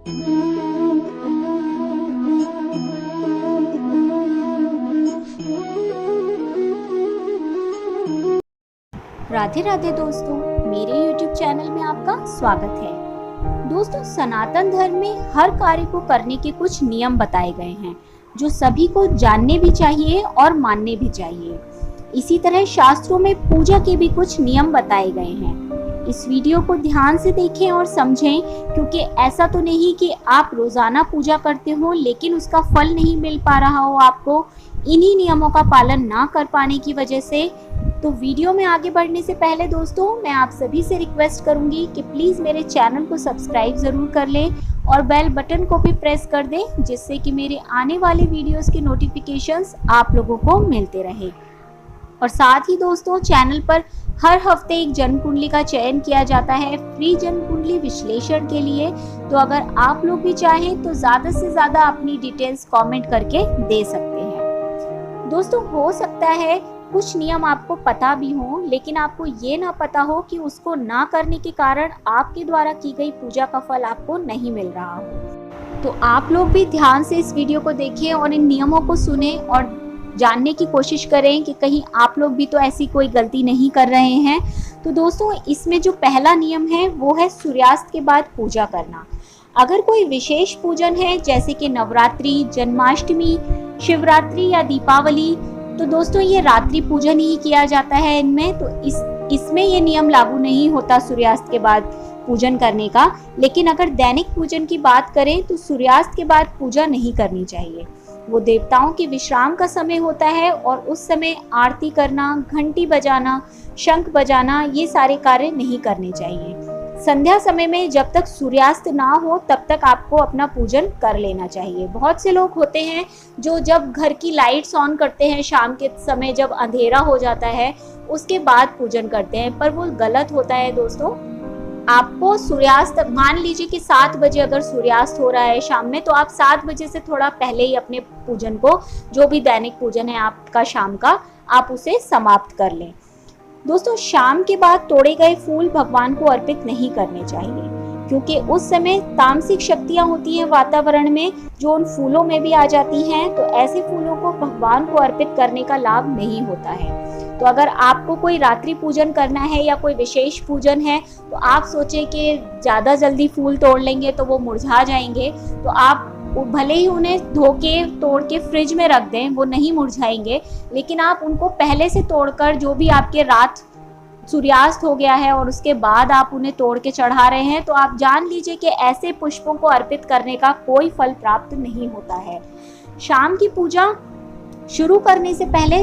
राधे राधे दोस्तों, मेरे YouTube channel में आपका स्वागत है। दोस्तों, सनातन धर्म में हर कार्य को करने के कुछ नियम बताए गए हैं जो सभी को जानने भी चाहिए और मानने भी चाहिए। इसी तरह शास्त्रों में पूजा के भी कुछ नियम बताए गए हैं। इस वीडियो को ध्यान से देखें और समझें, क्योंकि ऐसा तो नहीं कि आप रोजाना पूजा करते हो लेकिन उसका फल नहीं मिल पा रहा हो आपको इन्हीं नियमों का पालन ना कर पाने की वजह से। तो वीडियो में आगे बढ़ने से पहले दोस्तों, मैं आप सभी से रिक्वेस्ट करूंगी कि प्लीज़ मेरे चैनल को सब्सक्राइब ज़रूर कर लें और बेल बटन को भी प्रेस कर दें, जिससे कि मेरे आने वाले वीडियोस के नोटिफिकेशंस आप लोगों को मिलते रहे। और साथ ही दोस्तों, चैनल पर हर हफ्ते एक जन्म कुंडली का चयन किया जाता है फ्री जन्म कुंडली विश्लेषण के लिए। तो अगर आप लोग भी चाहें तो ज़्यादा से ज़्यादा अपनी डिटेल्स कमेंट करके दे सकते हैं। दोस्तों, हो सकता है कुछ नियम आपको पता भी हो लेकिन आपको ये ना पता हो कि उसको ना करने के कारण आपके द्वारा की गई पूजा का फल आपको नहीं मिल रहा हो। तो आप लोग भी ध्यान से इस वीडियो को देखें और इन नियमों को सुने और जानने की कोशिश करें कि कहीं आप लोग भी तो ऐसी कोई गलती नहीं कर रहे हैं। तो दोस्तों, इसमें जो पहला नियम है वो है सूर्यास्त के बाद पूजा करना। अगर कोई विशेष पूजन है जैसे कि नवरात्रि, जन्माष्टमी, शिवरात्रि या दीपावली, तो दोस्तों ये रात्रि पूजन ही किया जाता है इनमें। तो इसमें ये नियम लागू नहीं होता सूर्यास्त के बाद पूजन करने का। लेकिन अगर दैनिक पूजन की बात करें तो सूर्यास्त के बाद पूजा नहीं करनी चाहिए। वो देवताओं के विश्राम का समय होता है और उस समय आरती करना, घंटी बजाना, शंख बजाना, ये सारे कार्य नहीं करने चाहिए। संध्या समय में जब तक सूर्यास्त ना हो तब तक आपको अपना पूजन कर लेना चाहिए। बहुत से लोग होते हैं जो जब घर की लाइट्स ऑन करते हैं शाम के समय, जब अंधेरा हो जाता है उसके बाद पूजन करते हैं, पर वो गलत होता है दोस्तों। आपको सूर्यास्त, मान लीजिए कि 7 बजे अगर सूर्यास्त हो रहा है शाम में, तो आप 7 बजे से थोड़ा पहले ही अपने पूजन को, जो भी दैनिक पूजन है आपका शाम का, आप उसे समाप्त कर लें। दोस्तों, शाम के बाद तोड़े गए फूल भगवान को अर्पित नहीं करने चाहिए, क्योंकि उस समय तामसिक शक्तियां होती हैं वातावरण में जो उन फूलों में भी आ जाती हैं। तो ऐसे फूलों को भगवान को अर्पित करने का लाभ नहीं होता है। तो अगर आपको कोई रात्रि पूजन करना है या कोई विशेष पूजन है तो आप सोचें कि ज़्यादा जल्दी फूल तोड़ लेंगे तो वो मुरझा जाएंगे, तो आप भले ही उन्हें धो के तोड़ के फ्रिज में रख दें, वो नहीं मुरझाएंगे। लेकिन आप उनको पहले से तोड़कर, जो भी आपके रात सूर्यास्त हो गया है और उसके बाद आप उन्हें तोड़ के चढ़ा रहे हैं, तो आप जान लीजिए कि ऐसे पुष्पों को अर्पित करने का कोई फल प्राप्त नहीं होता है। शाम की पूजा शुरू करने से पहले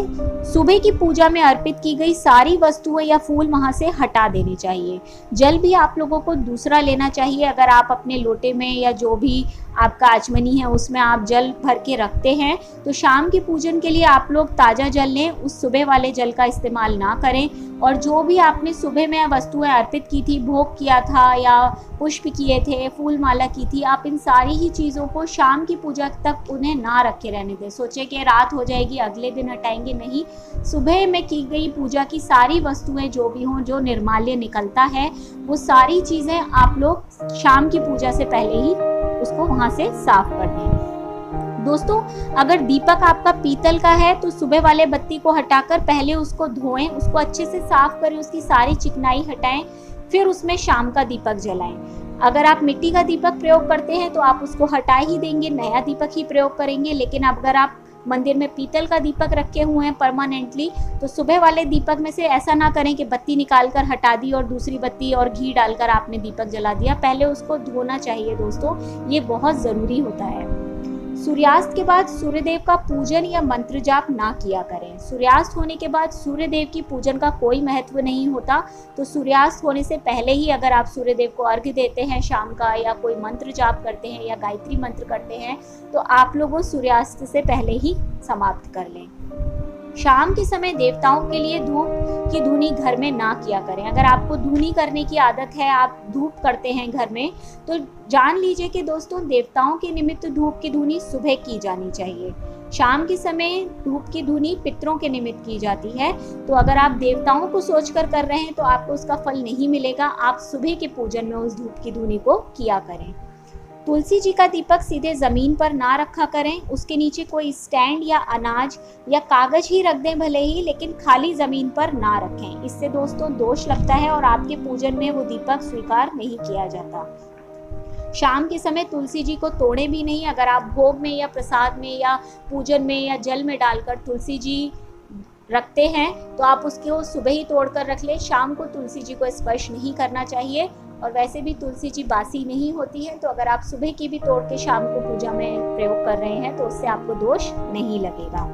सुबह की पूजा में अर्पित की गई सारी वस्तुएं या फूल वहां से हटा देने चाहिए। जल भी आप लोगों को दूसरा लेना चाहिए। अगर आप अपने लोटे में या जो भी आपका आचमनी है उसमें आप जल भर के रखते हैं, तो शाम के पूजन के लिए आप लोग ताज़ा जल लें, उस सुबह वाले जल का इस्तेमाल ना करें। और जो भी आपने सुबह में वस्तुएं अर्पित की थी, भोग किया था या पुष्प किए थे, फूल माला की थी, आप इन सारी ही चीज़ों को शाम की पूजा तक उन्हें ना रखे रहने दें। सोचे कि रात हो जाएगी अगले दिन हटाएंगे, नहीं। सुबह में की गई पूजा की सारी वस्तुएं जो भी हों, जो निर्माल्य निकलता है, वो सारी चीज़ें आप लोग शाम की पूजा से पहले ही उसको वहां से साफ कर दें। दोस्तों, अगर दीपक आपका पीतल का है तो सुबह वाले बत्ती को हटाकर पहले उसको धोएं, उसको अच्छे से साफ करें, उसकी सारी चिकनाई हटाएं, फिर उसमें शाम का दीपक जलाएं। अगर आप मिट्टी का दीपक प्रयोग करते हैं तो आप उसको हटा ही देंगे, नया दीपक ही प्रयोग करेंगे। लेकिन अगर आप मंदिर में पीतल का दीपक रखे हुए हैं परमानेंटली, तो सुबह वाले दीपक में से ऐसा ना करें कि बत्ती निकालकर हटा दी और दूसरी बत्ती और घी डालकर आपने दीपक जला दिया। पहले उसको धोना चाहिए दोस्तों, ये बहुत ज़रूरी होता है। सूर्यास्त के बाद सूर्यदेव का पूजन या मंत्र जाप ना किया करें। सूर्यास्त होने के बाद सूर्यदेव की पूजन का कोई महत्व नहीं होता। तो सूर्यास्त होने से पहले ही अगर आप सूर्यदेव को अर्घ्य देते हैं शाम का, या कोई मंत्र जाप करते हैं या गायत्री मंत्र करते हैं, तो आप लोग वो सूर्यास्त से पहले ही समाप्त कर लें। शाम के समय देवताओं के लिए धूप की धूनी घर में ना किया करें। अगर आपको धूनी करने की आदत है, आप धूप करते हैं घर में, तो जान लीजिए कि दोस्तों देवताओं के निमित्त धूप की धूनी सुबह की जानी चाहिए। शाम के समय धूप की धूनी पितरों के निमित्त की जाती है। तो अगर आप देवताओं को सोचकर कर रहे हैं तो आपको उसका फल नहीं मिलेगा। आप सुबह के पूजन में उस धूप की धूनी को किया करें। तुलसी जी का दीपक सीधे ज़मीन पर ना रखा करें, उसके नीचे कोई स्टैंड या अनाज या कागज ही रख दें भले ही, लेकिन खाली ज़मीन पर ना रखें। इससे दोस्तों दोष लगता है और आपके पूजन में वो दीपक स्वीकार नहीं किया जाता। शाम के समय तुलसी जी को तोड़ें भी नहीं। अगर आप भोग में या प्रसाद में या पूजन में या जल में डालकर तुलसी जी रखते हैं तो आप उसको सुबह ही तोड़कर रख लें। शाम को तुलसी जी को स्पर्श नहीं करना चाहिए, और वैसे भी तुलसी जी बासी नहीं होती है, तो अगर आप सुबह की भी तोड़ के शाम को पूजा में प्रयोग कर रहे हैं तो उससे आपको दोष नहीं लगेगा।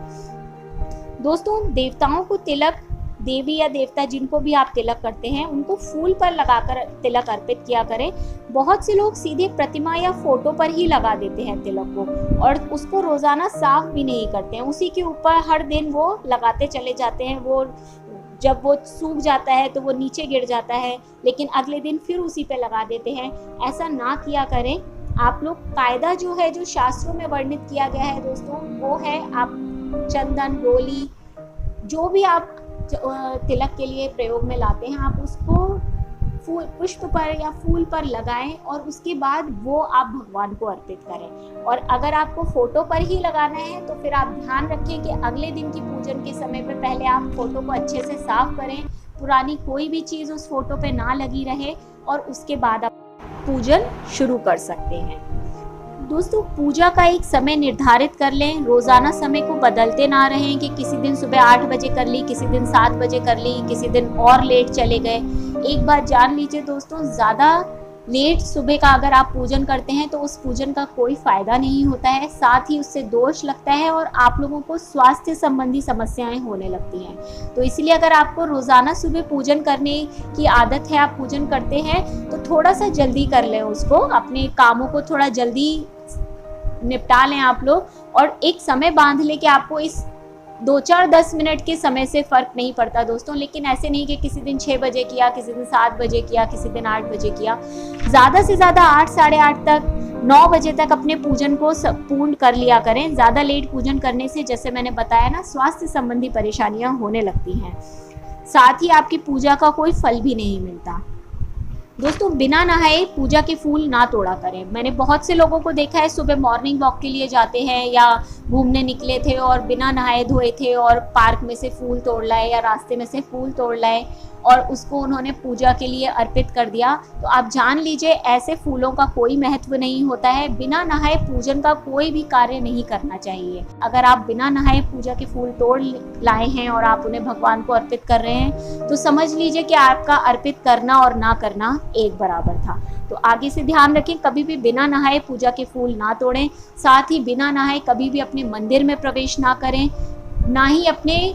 दोस्तों, देवताओं को तिलक, देवी या देवता जिनको भी आप तिलक करते हैं उनको फूल पर लगाकर तिलक अर्पित किया करें। बहुत से लोग सीधे प्रतिमा या फोटो पर ही लगा देते हैं तिलक को, और उसको रोजाना साफ भी नहीं करते हैं, उसी के ऊपर हर दिन वो लगाते चले जाते हैं। वो जब वो सूख जाता है तो वो नीचे गिर जाता है, लेकिन अगले दिन फिर उसी पे लगा देते हैं। ऐसा ना किया करें। आप लोग कायदा जो है, जो शास्त्रों में वर्णित किया गया है दोस्तों, वो है आप चंदन, डोली, जो भी आप तिलक के लिए प्रयोग में लाते हैं, आप उसको पुष्प पर या फूल पर लगाएं और उसके बाद वो आप भगवान को अर्पित करें। और अगर आपको फोटो पर ही लगाना है तो फिर आप ध्यान रखें कि अगले दिन की पूजन के समय पर पहले आप फोटो को अच्छे से साफ करें, पुरानी कोई भी चीज़ उस फोटो पे ना लगी रहे, और उसके बाद आप पूजन शुरू कर सकते हैं। दोस्तों, पूजा का एक समय निर्धारित कर लें। रोजाना समय को बदलते ना रहें कि किसी दिन सुबह 8 बजे कर ली, किसी दिन 7 बजे कर ली, किसी दिन और लेट चले गए। एक बात जान लीजिए दोस्तों, ज़्यादा लेट सुबह का अगर आप पूजन करते हैं तो उस पूजन का कोई फायदा नहीं होता है, साथ ही उससे दोष लगता है और आप लोगों को स्वास्थ्य संबंधी समस्याएं होने लगती हैं। तो इसलिए अगर आपको रोजाना सुबह पूजन करने की आदत है, आप पूजन करते हैं, तो थोड़ा सा जल्दी कर लें उसको, अपने कामों को थोड़ा जल्दी निपटा लें आप लोग, और एक समय बांध लें कि आपको इस 2-4-10 मिनट के समय से फर्क नहीं पड़ता दोस्तों। लेकिन ऐसे नहीं कि किसी दिन 6 बजे किया, किसी दिन 7 बजे किया, किसी दिन 8 बजे किया। ज़्यादा से ज़्यादा 8, साढ़े 8 तक, 9 बजे तक अपने पूजन को पूर्ण कर लिया करें। ज़्यादा लेट पूजन करने से, जैसे मैंने बताया ना, स्वास्थ्य संबंधी परेशानियां होने लगती हैं। साथ ही आपकी पूजा का कोई फल भी नहीं मिलता। दोस्तों, बिना नहाए पूजा के फूल ना तोड़ा करें। मैंने बहुत से लोगों को देखा है, सुबह मॉर्निंग वॉक के लिए जाते हैं या घूमने निकले थे और बिना नहाए धोए थे और पार्क में से फूल तोड़ लाए या रास्ते में से फूल तोड़ लाए और उसको उन्होंने पूजा के लिए अर्पित कर दिया। तो आप जान लीजिए, ऐसे फूलों का कोई महत्व नहीं होता है। बिना नहाए पूजन का कोई भी कार्य नहीं करना चाहिए। अगर आप बिना नहाए पूजा के फूल तोड़ लाए हैं और आप उन्हें भगवान को अर्पित कर रहे हैं, तो समझ लीजिए कि आपका अर्पित करना और ना करना एक बराबर था। तो आगे से ध्यान रखें, कभी भी बिना नहाए पूजा के फूल ना तोड़ें। साथ ही बिना नहाए कभी भी अपने मंदिर में प्रवेश ना करें, ना ही अपने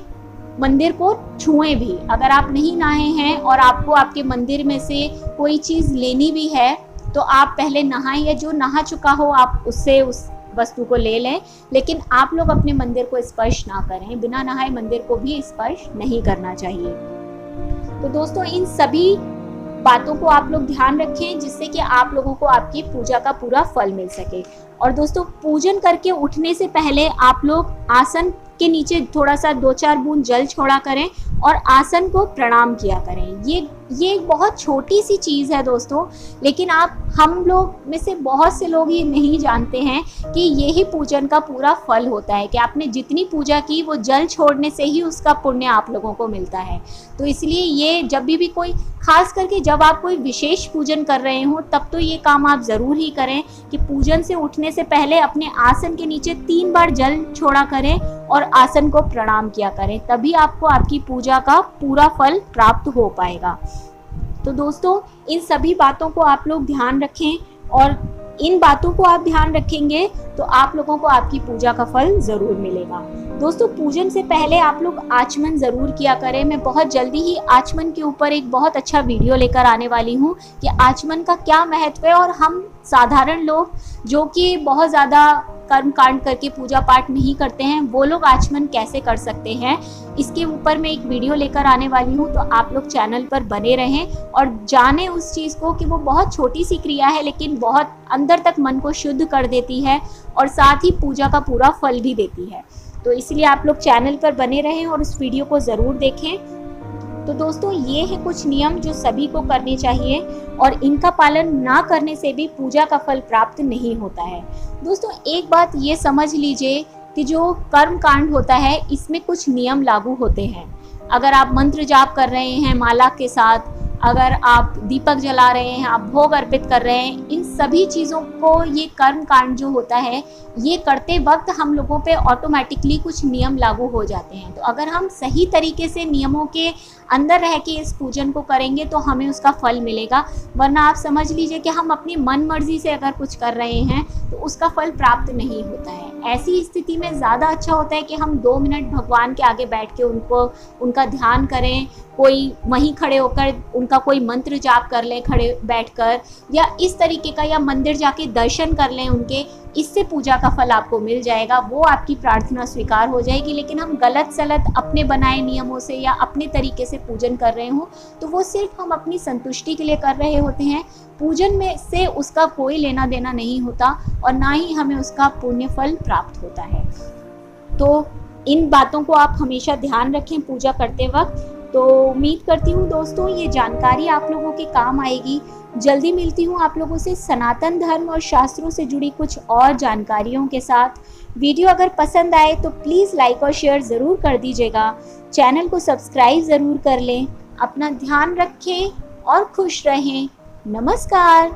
मंदिर को छुएं भी। अगर आप नहीं नहाए हैं और आपको आपके मंदिर में से कोई चीज़ लेनी भी है तो आप पहले नहाएं, या जो नहा चुका हो आप उससे उस वस्तु को ले लें, लेकिन आप लोग अपने मंदिर को स्पर्श ना करें। बिना नहाए मंदिर को भी स्पर्श नहीं करना चाहिए। तो दोस्तों, इन सभी बातों को आप लोग ध्यान रखें जिससे कि आप लोगों को आपकी पूजा का पूरा फल मिल सके। और दोस्तों, पूजन करके उठने से पहले आप लोग आसन के नीचे थोड़ा सा 2-4 बूंद जल छोड़ा करें और आसन को प्रणाम किया करें। ये एक बहुत छोटी सी चीज़ है दोस्तों, लेकिन हम लोग में से बहुत से लोग ये नहीं जानते हैं कि यही पूजन का पूरा फल होता है, कि आपने जितनी पूजा की वो जल छोड़ने से ही उसका पुण्य आप लोगों को मिलता है। तो इसलिए ये जब भी कोई, खास करके जब आप कोई विशेष पूजन कर रहे हो, तब तो ये काम आप ज़रूर ही करें कि पूजन से उठने से पहले अपने आसन के नीचे 3 बार जल छोड़ा करें और आसन को प्रणाम किया करें, तभी आपको आपकी पूजा का पूरा फल प्राप्त हो पाएगा। तो दोस्तों, इन सभी बातों को आप लोग ध्यान रखें, और इन बातों को आप ध्यान रखेंगे तो आप लोगों को आपकी पूजा का फल ज़रूर मिलेगा। दोस्तों, पूजन से पहले आप लोग आचमन ज़रूर किया करें। मैं बहुत जल्दी ही आचमन के ऊपर एक बहुत अच्छा वीडियो लेकर आने वाली हूँ कि आचमन का क्या महत्व है, और हम साधारण लोग जो कि बहुत ज़्यादा कर्म कांड करके पूजा पाठ नहीं करते हैं, वो लोग आचमन कैसे कर सकते हैं, इसके ऊपर मैं एक वीडियो लेकर आने वाली हूँ। तो आप लोग चैनल पर बने रहें और जानें उस चीज़ को कि वो बहुत छोटी सी क्रिया है, लेकिन बहुत अंदर तक मन को शुद्ध कर देती है और साथ ही पूजा का पूरा फल भी देती है। तो इसलिए आप लोग चैनल पर बने रहें और उस वीडियो को ज़रूर देखें। तो दोस्तों ये है कुछ नियम जो सभी को करने चाहिए और इनका पालन ना करने से भी पूजा का फल प्राप्त नहीं होता है। दोस्तों एक बात ये समझ लीजिए कि जो कर्म कांड होता है इसमें कुछ नियम लागू होते हैं। अगर आप मंत्र जाप कर रहे हैं माला के साथ, अगर आप दीपक जला रहे हैं, आप भोग अर्पित कर रहे हैं, इन सभी चीज़ों को ये कर्म कांड जो होता है ये करते वक्त हम लोगों पे ऑटोमेटिकली कुछ नियम लागू हो जाते हैं। तो अगर हम सही तरीके से नियमों के अंदर रह के इस पूजन को करेंगे तो हमें उसका फल मिलेगा, वरना आप समझ लीजिए कि हम अपनी मन मर्जी से अगर कुछ कर रहे हैं तो उसका फल प्राप्त नहीं होता है। ऐसी स्थिति में ज़्यादा अच्छा होता है कि हम 2 मिनट भगवान के आगे बैठ के उनका ध्यान करें, कोई वहीं खड़े होकर उनका कोई मंत्र जाप कर लें खड़े बैठकर, या इस तरीके का, या मंदिर जाके दर्शन कर लें उनके। इससे पूजा का फल आपको मिल जाएगा, वो आपकी प्रार्थना स्वीकार हो जाएगी। लेकिन हम गलत सलत अपने बनाए नियमों से या अपने तरीके से पूजन कर रहे हो तो वो सिर्फ हम अपनी संतुष्टि के लिए कर रहे होते हैं। पूजन में से उसका कोई लेना देना नहीं होता और ना ही हमें उसका पुण्य फल प्राप्त होता है। तो इन बातों को आप हमेशा ध्यान रखें पूजा करते वक्त। तो उम्मीद करती हूँ दोस्तों ये जानकारी आप लोगों के काम आएगी। जल्दी मिलती हूँ आप लोगों से सनातन धर्म और शास्त्रों से जुड़ी कुछ और जानकारियों के साथ। वीडियो अगर पसंद आए तो प्लीज़ लाइक और शेयर ज़रूर कर दीजिएगा। चैनल को सब्सक्राइब ज़रूर कर लें। अपना ध्यान रखें और खुश रहें। नमस्कार।